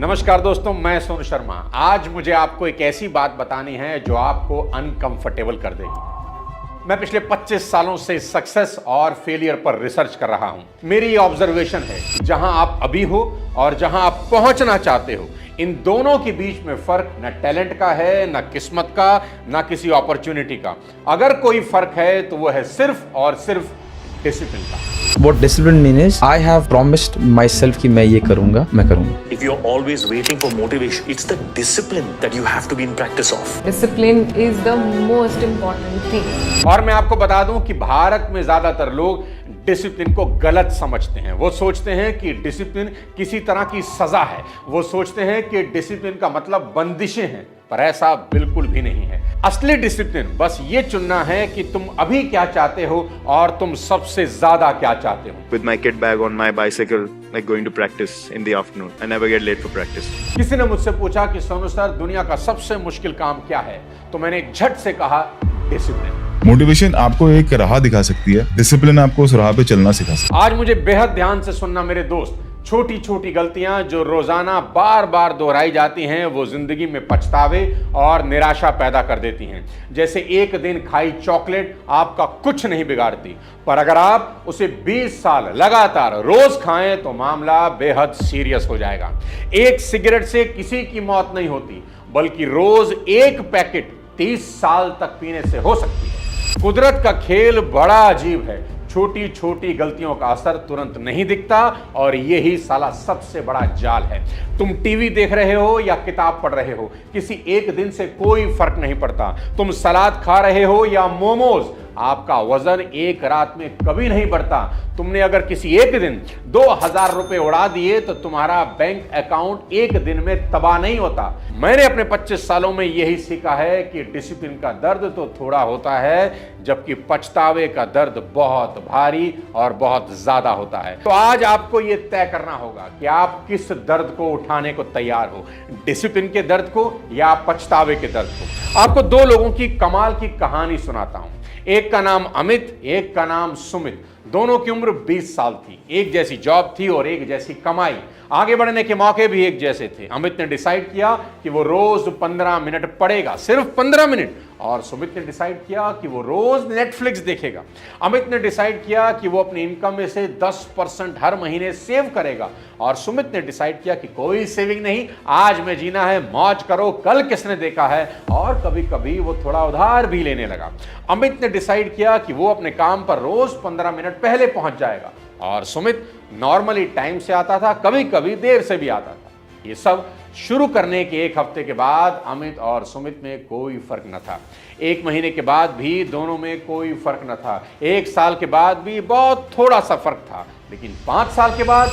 नमस्कार दोस्तों, मैं सोनू शर्मा। आज मुझे आपको एक ऐसी बात बतानी है जो आपको अनकंफर्टेबल कर देगी। मैं पिछले 25 सालों से सक्सेस और फेलियर पर रिसर्च कर रहा हूं। मेरी ये ऑब्जर्वेशन है कि जहां आप अभी हो और जहां आप पहुंचना चाहते हो, इन दोनों के बीच में फर्क न टैलेंट का है, न किस्मत का, न किसी अपॉर्चुनिटी का। अगर कोई फर्क है तो वो है सिर्फ और सिर्फ डिसिप्लिन का। What discipline mean is I have promised myself कि मैं ये करूँगा, मैं करूँगा। If you're always waiting for motivation, it's the discipline that you have to be in practice of. Discipline is the most important thing. और मैं आपको बता दूं कि भारत में ज्यादातर लोग डिसिप्लिन को गलत समझते हैं। वो सोचते हैं कि डिसिप्लिन किसी तरह की सजा है। वो सोचते हैं कि डिसिप्लिन का मतलब बंदिशें हैं, पर ऐसा बिल्कुल भी नहीं है। असली डिसिप्लिन बस ये चुनना है कि तुम अभी क्या चाहते हो और तुम सबसे ज्यादा क्या चाहते हो। With my kit bag on my bicycle, like going to practice in the afternoon. I never get late for practice. किसी ने मुझसे पूछा कि सोनू सर, दुनिया का सबसे मुश्किल काम क्या है? तो मैंने झट से कहा, डिसिप्लिन। मोटिवेशन आपको एक राह दिखा सकती है, डिसिप्लिन आपको उस राह पे चलना सिखा सकती है। आज मुझे बेहद ध्यान से सुनना मेरे दोस्त। छोटी छोटी गलतियां जो रोजाना बार बार दोहराई जाती हैं, वो जिंदगी में पछतावे और निराशा पैदा कर देती हैं। जैसे एक दिन खाई चॉकलेट आपका कुछ नहीं बिगाड़ती, पर अगर आप उसे 20 साल लगातार रोज खाएं तो मामला बेहद सीरियस हो जाएगा। एक सिगरेट से किसी की मौत नहीं होती, बल्कि रोज एक पैकेट 30 साल तक पीने से हो सकती है। कुदरत का खेल बड़ा अजीब है। छोटी छोटी गलतियों का असर तुरंत नहीं दिखता, और यही साला सबसे बड़ा जाल है। तुम टीवी देख रहे हो या किताब पढ़ रहे हो, किसी एक दिन से कोई फर्क नहीं पड़ता। तुम सलाद खा रहे हो या मोमोज, आपका वजन एक रात में कभी नहीं बढ़ता। तुमने अगर किसी एक दिन 2000 रुपए उड़ा दिए तो तुम्हारा बैंक अकाउंट एक दिन में तबाह नहीं होता। मैंने अपने 25 सालों में यही सीखा है कि डिसिप्लिन का दर्द तो थोड़ा होता है, जबकि पछतावे का दर्द बहुत भारी और बहुत ज्यादा होता है। तो आज आपको यह तय करना होगा कि आप किस दर्द को उठाने को तैयार हो, डिसिप्लिन के दर्द को या पछतावे के दर्द को। आपको दो लोगों की कमाल की कहानी सुनाता हूं। एक का नाम अमित, एक का नाम सुमित। दोनों की उम्र 20 साल थी। एक जैसी जॉब थी और एक जैसी कमाई। आगे बढ़ने के मौके भी एक जैसे थे। अमित ने डिसाइड किया कि वो रोज 15 मिनट पढ़ेगा, सिर्फ 15 मिनट। और सुमित ने डिसाइड किया कि वो रोज नेटफ्लिक्स देखेगा। अमित ने डिसाइड किया कि वो अपनी इनकम में से 10% हर महीने सेव करेगा। और सुमित ने डिसाइड किया कि कोई सेविंग नहीं, आज में जीना है, मौज करो, कल किसने देखा है। और कभी कभी वो थोड़ा उधार भी लेने लगा। अमित ने डिसाइड किया कि वो अपने काम पर रोज 15 मिनट पहले पहुंच जाएगा। और सुमित नॉर्मली टाइम से आता था, कभी कभी देर से भी आता था। ये सब शुरू करने के एक हफ्ते के बाद अमित और सुमित में कोई फर्क न था। एक महीने के बाद भी दोनों में कोई फर्क न था। एक साल के बाद भी बहुत थोड़ा सा फर्क था। लेकिन 5 साल के बाद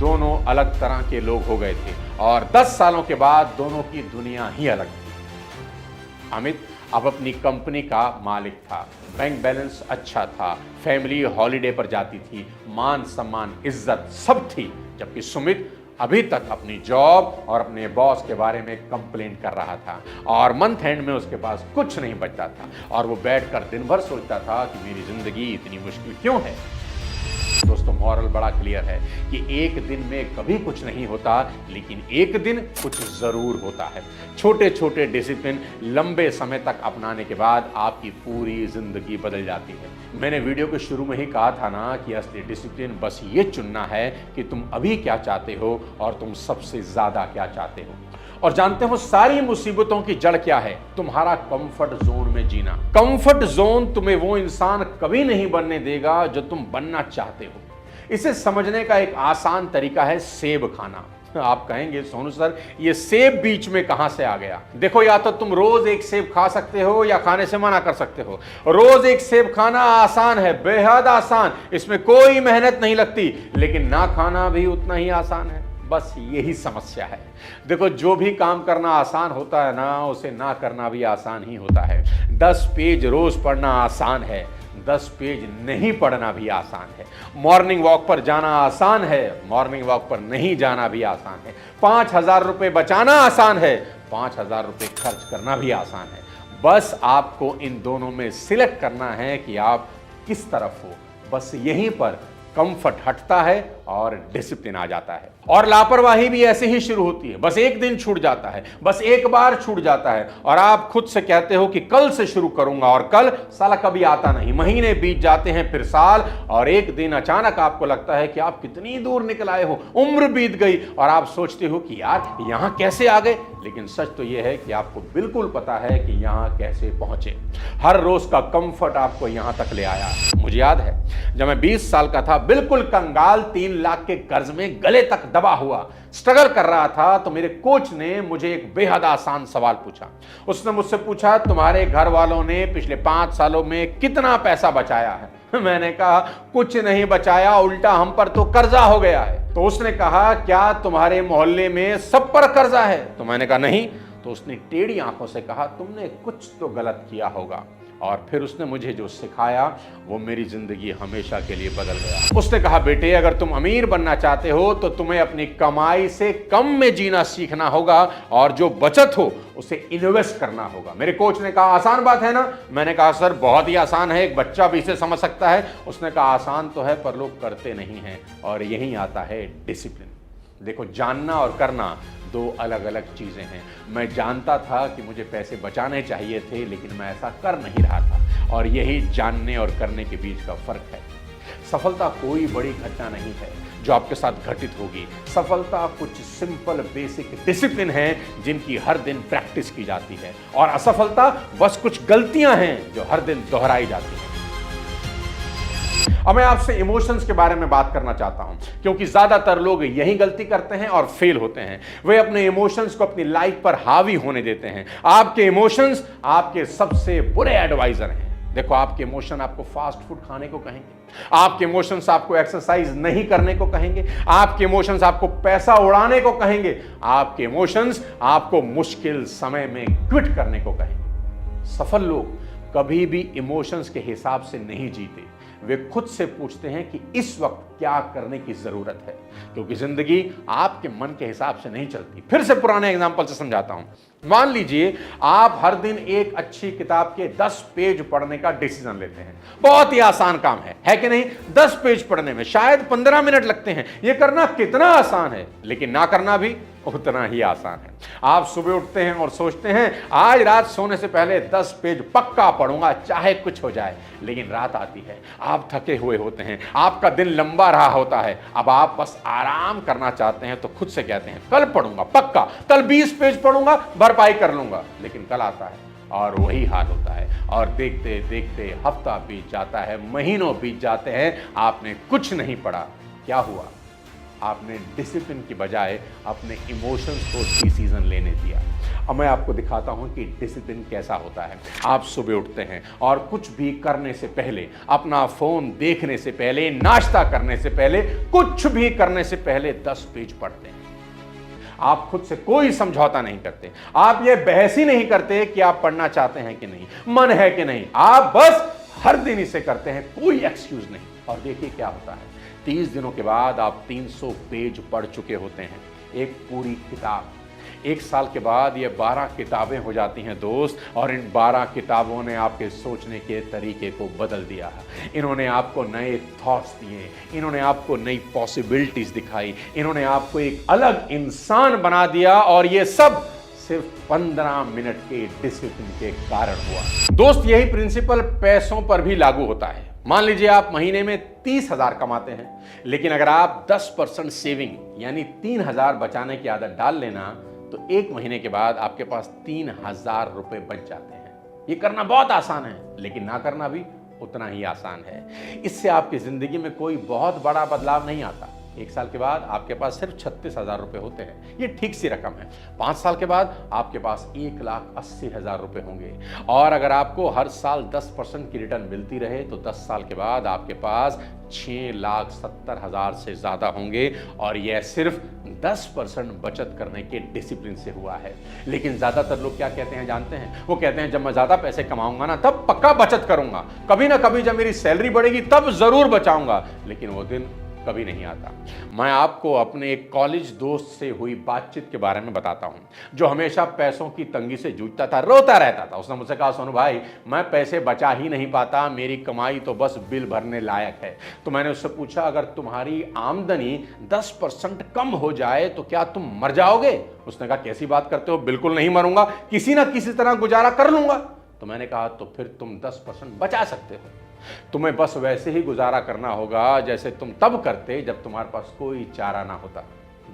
दोनों अलग तरह के लोग हो गए थे, और 10 सालों के बाद दोनों की दुनिया ही अलग थी। अमित अब अपनी कंपनी का मालिक था, बैंक बैलेंस अच्छा था, फैमिली हॉलिडे पर जाती थी, मान सम्मान इज्जत सब थी। जबकि सुमित अभी तक अपनी जॉब और अपने बॉस के बारे में कंप्लेंट कर रहा था, और मंथ एंड में उसके पास कुछ नहीं बचता था, और वो बैठकर दिन भर सोचता था कि मेरी जिंदगी इतनी मुश्किल क्यों है। दोस्तों, मॉरल बड़ा क्लियर है कि एक दिन में कभी कुछ नहीं होता, लेकिन एक दिन कुछ जरूर होता है। छोटे छोटे डिसिप्लिन लंबे समय तक अपनाने के बाद आपकी पूरी जिंदगी बदल जाती है। मैंने वीडियो के शुरू में ही कहा था ना कि असली डिसिप्लिन बस ये चुनना है कि तुम अभी क्या चाहते हो और तुम सबसे ज्यादा क्या चाहते हो। और जानते हो सारी मुसीबतों की जड़ क्या है? तुम्हारा कंफर्ट जोन में जीना। कंफर्ट जोन तुम्हें वो इंसान कभी नहीं बनने देगा जो तुम बनना चाहते हो। इसे समझने का एक आसान तरीका है सेब खाना। आप कहेंगे, सोनू सर, ये सेब बीच में कहां से आ गया? देखो, या तो तुम रोज एक सेब खा सकते हो या खाने से मना कर सकते हो। रोज एक सेब खाना आसान है, बेहद आसान, इसमें कोई मेहनत नहीं लगती। लेकिन ना खाना भी उतना ही आसान है। बस यही समस्या है। देखो, जो भी काम करना आसान होता है ना, उसे ना करना भी आसान ही होता है। 10 पेज रोज पढ़ना आसान है, 10 पेज नहीं पढ़ना भी आसान है। मॉर्निंग वॉक पर जाना आसान है, मॉर्निंग वॉक पर नहीं जाना भी आसान है। 5000 रुपए बचाना आसान है, 5000 रुपए खर्च करना भी आसान है। बस आपको इन दोनों में सिलेक्ट करना है कि आप किस तरफ हो। बस यहीं पर कंफर्ट हटता है और डिसिप्लिन आ जाता है। और लापरवाही भी ऐसे ही शुरू होती है। बस एक दिन छूट जाता है, बस एक बार छूट जाता है और आप खुद से कहते हो कि कल से शुरू करूंगा, और कल साला कभी आता नहीं। महीने बीत जाते हैं, फिर साल, और एक दिन अचानक आपको लगता है कि आप कितनी दूर निकल आए हो, उम्र बीत गई और आप सोचते हो कि यार यहां कैसे आ गए। लेकिन सच तो यह है कि आपको बिल्कुल पता है कि यहां कैसे पहुंचे। हर रोज का कंफर्ट आपको यहां तक ले आया। मुझे याद है जब मैं 20 साल का था, बिल्कुल कंगाल, 3 लाख के कर्ज में गले तक दबा हुआ स्ट्रगल कर रहा था, तो मेरे कोच ने मुझे एक बेहद आसान सवाल पूछा। उसने मुझसे पूछा, तुम्हारे घर वालों ने पिछले 5 सालों में कितना पैसा बचाया है? मैंने कहा कुछ नहीं बचाया, उल्टा हम पर तो कर्जा हो गया है। तो उसने कहा, क्या तुम्हारे मोहल्ले में सब पर कर्जा है? तो मैंने कहा नहीं। तो उसने टेढ़ी आंखों से कहा, तुमने कुछ तो गलत किया होगा। और फिर उसने मुझे जो सिखाया वो मेरी जिंदगी हमेशा के लिए बदल गया। उसने कहा, बेटे अगर तुम अमीर बनना चाहते हो तो तुम्हें अपनी कमाई से कम में जीना सीखना होगा और जो बचत हो उसे इन्वेस्ट करना होगा। मेरे कोच ने कहा, आसान बात है ना? मैंने कहा, सर बहुत ही आसान है, एक बच्चा भी इसे समझ सकता है। उसने कहा, आसान तो है पर लोग करते नहीं हैं, और यही आता है डिसिप्लिन। देखो, जानना और करना 2 अलग अलग चीजें हैं। मैं जानता था कि मुझे पैसे बचाने चाहिए थे, लेकिन मैं ऐसा कर नहीं रहा था, और यही जानने और करने के बीच का फर्क है। सफलता कोई बड़ी घटना नहीं है जो आपके साथ घटित होगी। सफलता कुछ सिंपल बेसिक डिसिप्लिन है जिनकी हर दिन प्रैक्टिस की जाती है, और असफलता बस कुछ गलतियां हैं जो हर दिन दोहराई जाती हैं। अब मैं आपसे इमोशंस के बारे में बात करना चाहता हूं, क्योंकि ज्यादातर लोग यही गलती करते हैं और फेल होते हैं। वे अपने इमोशंस को अपनी लाइफ पर हावी होने देते हैं। आपके इमोशंस आपके सबसे बुरे एडवाइजर हैं। देखो, आपके इमोशन आपको फास्ट फूड खाने को कहेंगे, आपके इमोशंस आपको एक्सरसाइज नहीं करने को कहेंगे, आपके इमोशंस आपको पैसा उड़ाने को कहेंगे, आपके इमोशंस आपको मुश्किल समय में क्विट करने को कहेंगे। सफल लोग कभी भी इमोशंस के हिसाब से नहीं जीते। वे खुद से पूछते हैं कि इस वक्त क्या करने की जरूरत है, क्योंकि जिंदगी आपके मन के हिसाब से नहीं चलती। फिर से पुराने एग्जांपल से समझाता हूं। मान लीजिए आप हर दिन एक अच्छी किताब के 10 पेज पढ़ने का डिसीजन लेते हैं। बहुत ही आसान काम है कि नहीं? 10 पेज पढ़ने में शायद 15 मिनट लगते हैं। यह करना कितना आसान है, लेकिन ना करना भी उतना ही आसान है। आप सुबह उठते हैं और सोचते हैं आज रात सोने से पहले 10 पेज पक्का पढ़ूंगा, चाहे कुछ हो जाए। लेकिन रात आती है, आप थके हुए होते हैं, आपका दिन लंबा रहा होता है, अब आप बस आराम करना चाहते हैं, तो खुद से कहते हैं कल पढ़ूंगा पक्का, कल 20 पेज पढ़ूंगा, भरपाई कर लूंगा। लेकिन कल आता है और वही हाल होता है, और देखते देखते हफ्ता बीत जाता है, महीनों बीत जाते हैं, आपने कुछ नहीं पढ़ा। क्या हुआ? आपने डिसिप्लिन की बजाय अपने इमोशंस को डिसीजन लेने दिया। अब मैं आपको दिखाता हूं कि डिसिप्लिन कैसा होता है। आप सुबह उठते हैं और कुछ भी करने से पहले, अपना फोन देखने से पहले, नाश्ता करने से पहले, कुछ भी करने से पहले 10 पेज पढ़ते हैं। आप खुद से कोई समझौता नहीं करते, आप ये बहस ही नहीं करते कि आप पढ़ना चाहते हैं कि नहीं, मन है कि नहीं, आप बस हर दिन इसे करते हैं, कोई एक्सक्यूज नहीं। और देखिए क्या होता है, 30 दिनों के बाद आप 300 पेज पढ़ चुके होते हैं, एक पूरी किताब। 1 साल के बाद ये 12 किताबें हो जाती हैं दोस्त, और इन 12 किताबों ने आपके सोचने के तरीके को बदल दिया है। इन्होंने आपको नए थॉट्स दिए, इन्होंने आपको नई पॉसिबिलिटीज दिखाई, इन्होंने आपको एक अलग इंसान बना दिया, और ये सब सिर्फ 15 मिनट के डिसिप्लिन के कारण हुआ। दोस्त, यही प्रिंसिपल पैसों पर भी लागू होता है। मान लीजिए आप महीने में 30,000 कमाते हैं, लेकिन अगर आप 10% सेविंग यानी 3,000 बचाने की आदत डाल लेना, तो 1 महीने के बाद आपके पास 3,000 रुपए बच जाते हैं। ये करना बहुत आसान है, लेकिन ना करना भी उतना ही आसान है। इससे आपकी जिंदगी में कोई बहुत बड़ा बदलाव नहीं आता। 1 साल के बाद आपके पास सिर्फ 36,000 रुपए होते हैं, ये ठीक सी रकम है। 5 साल के बाद आपके पास 1,80,000 रुपए होंगे, और अगर आपको हर साल 10% की रिटर्न मिलती रहे तो 10 साल के बाद आपके पास 6,70,000 से ज्यादा होंगे, और यह सिर्फ 10% बचत करने के डिसिप्लिन से हुआ है। लेकिन ज्यादातर लोग क्या कहते हैं जानते हैं? वो कहते हैं जब मैं ज्यादा पैसे कमाऊंगा ना तब पक्का बचत करूंगा, कभी ना कभी जब मेरी सैलरी बढ़ेगी तब जरूर बचाऊंगा। लेकिन वो दिन कभी नहीं आता। मैं आपको अपने एक कॉलेज दोस्त से हुई बातचीत के बारे में बताता हूं, जो हमेशा पैसों की तंगी से जूझता था, रोता रहता था। उसने मुझसे कहा, सोनू भाई मैं पैसे बचा ही नहीं पाता, मेरी कमाई तो बस बिल भरने लायक है। तो मैंने उससे पूछा, अगर तुम्हारी आमदनी 10% कम हो जाए तो क्या तुम मर जाओगे? उसने कहा, कैसी बात करते हो, बिल्कुल नहीं मरूंगा, किसी ना किसी तरह गुजारा कर लूंगा। तो मैंने कहा, तो फिर तुम 10% बचा सकते हो। तुम्हें बस वैसे ही गुजारा करना होगा जैसे तुम तब करते जब तुम्हारे पास कोई चारा ना होता।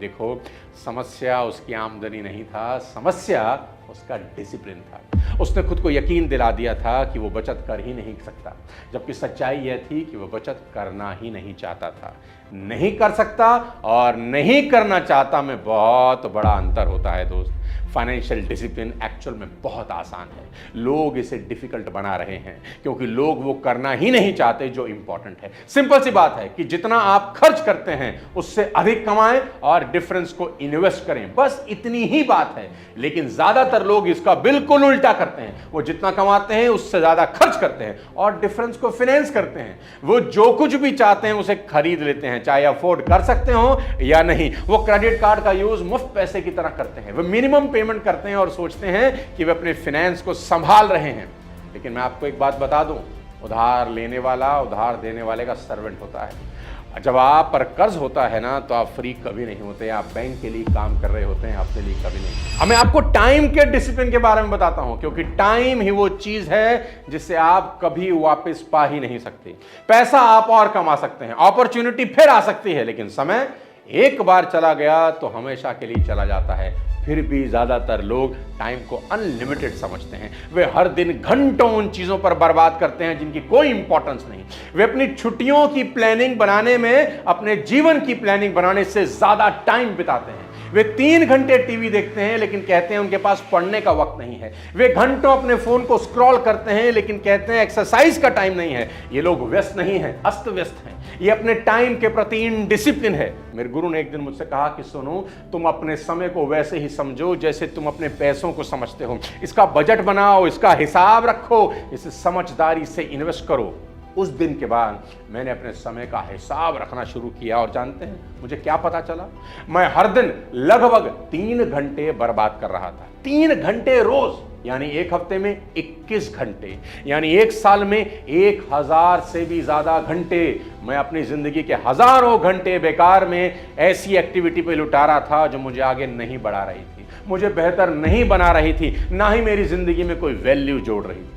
देखो, समस्या उसकी आमदनी नहीं था, समस्या उसका डिसिप्लिन था। उसने खुद को यकीन दिला दिया था कि वो बचत कर ही नहीं सकता, जबकि सच्चाई यह थी कि वो बचत करना ही नहीं चाहता था। नहीं कर सकता और नहीं करना चाहता में बहुत बड़ा अंतर होता है दोस्त। फाइनेंशियल डिसिप्लिन एक्चुअल में बहुत आसान है, लोग इसे डिफिकल्ट बना रहे हैं क्योंकि लोग वो करना ही नहीं चाहते जो इंपॉर्टेंट है। सिंपल सी बात है कि जितना आप खर्च करते हैं उससे अधिक कमाएं और डिफरेंस को इन्वेस्ट करें, बस इतनी ही बात है। लेकिन ज्यादातर लोग इसका बिल्कुल उल्टा करते हैं, वो जितना कमाते हैं उससे ज्यादा खर्च करते हैं और डिफरेंस को फाइनेंस करते हैं। वो जो कुछ भी चाहते हैं उसे खरीद लेते हैं, चाहे अफोर्ड कर सकते हो या नहीं। वो क्रेडिट कार्ड का यूज मुफ्त पैसे की तरह करते हैं, वो मिनिमम पेमेंट करते हैं और सोचते हैं कि वे अपने फाइनेंस को संभाल रहे हैं। लेकिन मैं आपको एक बात बता दूं, उधार लेने वाला उधार देने वाले का सर्वेंट होता है। जब आप पर कर्ज होता है ना, तो आप फ्री कभी नहीं होते, आप बैंक के लिए काम कर रहे होते हैं, अपने लिए कभी नहीं। अब मैं आपको टाइम के डिसिप्लिन के बारे में बताता हूं, क्योंकि टाइम ही वो चीज है जिससे आप कभी वापस पा ही नहीं सकते। पैसा आप और कमा सकते हैं, अपॉर्चुनिटी फिर आ सकती है, लेकिन समय एक बार चला गया तो हमेशा के लिए चला जाता है। फिर भी ज्यादातर लोग टाइम को अनलिमिटेड समझते हैं। वे हर दिन घंटों उन चीजों पर बर्बाद करते हैं जिनकी कोई इंपॉर्टेंस नहीं। वे अपनी छुट्टियों की प्लानिंग बनाने में अपने जीवन की प्लानिंग बनाने से ज्यादा टाइम बिताते हैं। वे 3 घंटे टीवी देखते हैं लेकिन कहते हैं उनके पास पढ़ने का वक्त नहीं है। वे घंटों अपने फोन को स्क्रॉल करते हैं लेकिन कहते हैं एक्सरसाइज का टाइम नहीं है। ये लोग व्यस्त नहीं हैं, अस्त व्यस्त हैं। ये अपने टाइम के प्रति इनडिसिप्लिन है। मेरे गुरु ने एक दिन मुझसे कहा कि सुनो, तुम अपने समय को वैसे ही समझो जैसे तुम अपने पैसों को समझते हो। इसका बजट बनाओ, इसका हिसाब रखो, इसे समझदारी से इन्वेस्ट करो। उस दिन के बाद मैंने अपने समय का हिसाब रखना शुरू किया और जानते हैं मुझे क्या पता चला? मैं हर दिन लगभग 3 घंटे बर्बाद कर रहा था। 3 घंटे रोज, यानी एक हफ्ते में 21 घंटे, यानी एक साल में 1000 से भी ज्यादा घंटे मैं अपनी जिंदगी के हजारों घंटे बेकार में ऐसी एक्टिविटी पे लुटा रहा था जो मुझे आगे नहीं बढ़ा रही थी, मुझे बेहतर नहीं बना रही थी, ना ही मेरी जिंदगी में कोई वैल्यू जोड़ रही थी।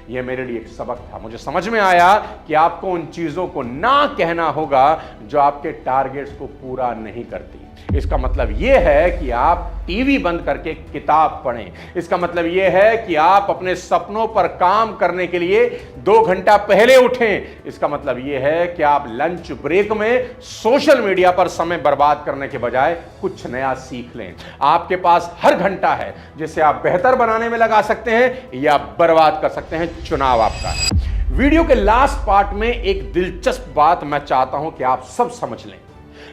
यह मेरे लिए एक सबक था। मुझे समझ में आया कि आपको उन चीजों को ना कहना होगा जो आपके टारगेट्स को पूरा नहीं करती। इसका मतलब यह है कि आप टीवी बंद करके किताब पढ़ें। इसका मतलब यह है कि आप अपने सपनों पर काम करने के लिए 2 घंटा पहले उठें। इसका मतलब यह है कि आप लंच ब्रेक में सोशल मीडिया पर समय बर्बाद करने के बजाय कुछ नया सीख लें। आपके पास हर घंटा है जिसे आप बेहतर बनाने में लगा सकते हैं या बर्बाद कर सकते हैं। चुनाव आपका है। वीडियो के लास्ट पार्ट में एक दिलचस्प बात मैं चाहता हूं कि आप सब समझ लें।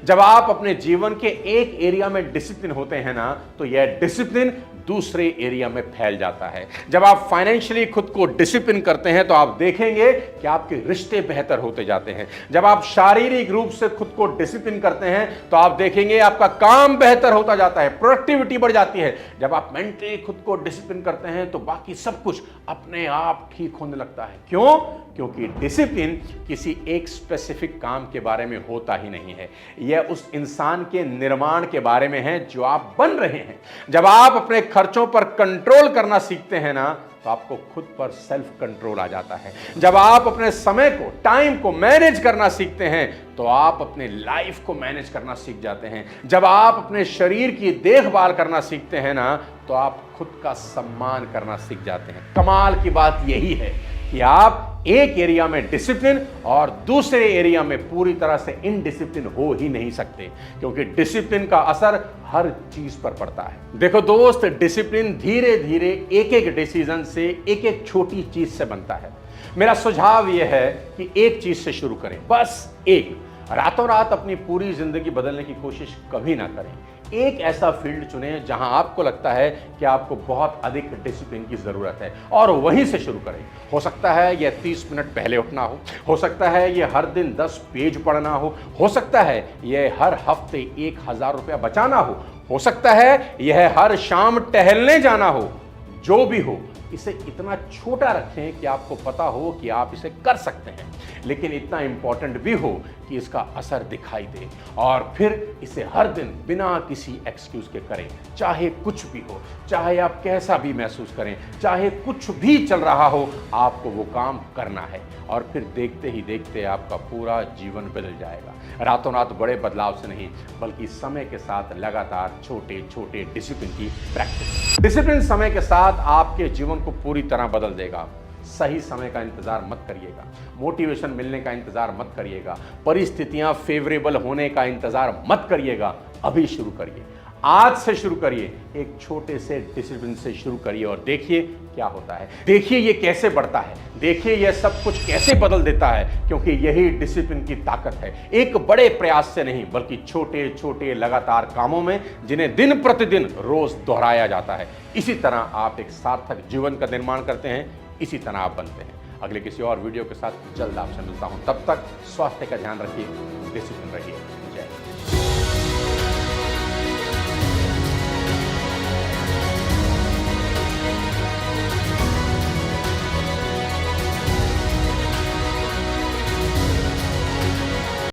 जब आप अपने जीवन के एक एरिया में डिसिप्लिन होते हैं ना, तो यह डिसिप्लिन दूसरे एरिया में फैल जाता है। जब आप फाइनेंशियली खुद को डिसिप्लिन करते हैं तो आप देखेंगे कि आपके रिश्ते बेहतर होते जाते हैं। जब आप शारीरिक रूप से खुद को डिसिप्लिन करते हैं तो आप देखेंगे आपका काम बेहतर होता जाता है, प्रोडक्टिविटी बढ़ जाती है। जब आप मेंटली खुद को डिसिप्लिन करते हैं तो बाकी सब कुछ अपने आप ठीक होने लगता है। क्यों? क्योंकि डिसिप्लिन किसी एक स्पेसिफिक काम के बारे में होता ही नहीं है, यह उस इंसान के निर्माण के बारे में है जो आप बन रहे हैं। जब आप अपने खर्चों पर कंट्रोल करना सीखते हैं ना, तो आपको खुद पर सेल्फ कंट्रोल आ जाता है। जब आप अपने समय को, टाइम को मैनेज करना सीखते हैं तो आप अपने लाइफ को मैनेज करना सीख जाते हैं। जब आप अपने शरीर की देखभाल करना सीखते हैं ना, तो आप खुद का सम्मान करना सीख जाते हैं। कमाल की बात यही है कि आप एक एरिया में डिसिप्लिन और दूसरे एरिया में पूरी तरह से इनडिसिप्लिन हो ही नहीं सकते, क्योंकि डिसिप्लिन का असर हर चीज पर पड़ता है। देखो दोस्त, डिसिप्लिन धीरे धीरे एक एक डिसीजन से, एक एक छोटी चीज से बनता है। मेरा सुझाव यह है कि एक चीज से शुरू करें, बस एक। रातों रात अपनी पूरी जिंदगी बदलने की कोशिश कभी ना करें। एक ऐसा फील्ड चुनें जहां आपको लगता है कि आपको बहुत अधिक डिसिप्लिन की ज़रूरत है और वहीं से शुरू करें। हो सकता है यह 30 मिनट पहले उठना हो सकता है यह हर दिन 10 पेज पढ़ना हो सकता है यह हर हफ्ते 1000 रुपया बचाना हो सकता है यह हर शाम टहलने जाना हो। जो भी हो, इसे इतना छोटा रखें कि आपको पता हो कि आप इसे कर सकते हैं, लेकिन इतना इंपॉर्टेंट भी हो कि इसका असर दिखाई दे, और फिर इसे हर दिन बिना किसी एक्सक्यूज के करें। चाहे कुछ भी हो, चाहे आप कैसा भी महसूस करें, चाहे कुछ भी चल रहा हो, आपको वो काम करना है और फिर देखते ही देखते आपका पूरा जीवन बदल जाएगा। रातों रात बड़े बदलाव से नहीं, बल्कि समय के साथ लगातार छोटे छोटे डिसिप्लिन की प्रैक्टिस। डिसिप्लिन समय के साथ आपके जीवन को पूरी तरह बदल देगा। सही समय का इंतजार मत करिएगा, मोटिवेशन मिलने का इंतजार मत करिएगा, परिस्थितियां फेवरेबल होने का इंतजार मत करिएगा। अभी शुरू करिए, आज से शुरू करिए, एक छोटे से डिसिप्लिन से शुरू करिए और देखिए क्या होता है। देखिए ये कैसे बढ़ता है, देखिए ये सब कुछ कैसे बदल देता है, क्योंकि यही डिसिप्लिन की ताकत है। एक बड़े प्रयास से नहीं, बल्कि छोटे छोटे लगातार कामों में, जिन्हें दिन प्रतिदिन रोज दोहराया जाता है। इसी तरह आप एक सार्थक जीवन का निर्माण करते हैं, इसी तरह आप बनते हैं। अगले किसी और वीडियो के साथ जल्द आपसे मिलता हूं। तब तक स्वास्थ्य का ध्यान रखिए, डिसिप्लिन रहिए।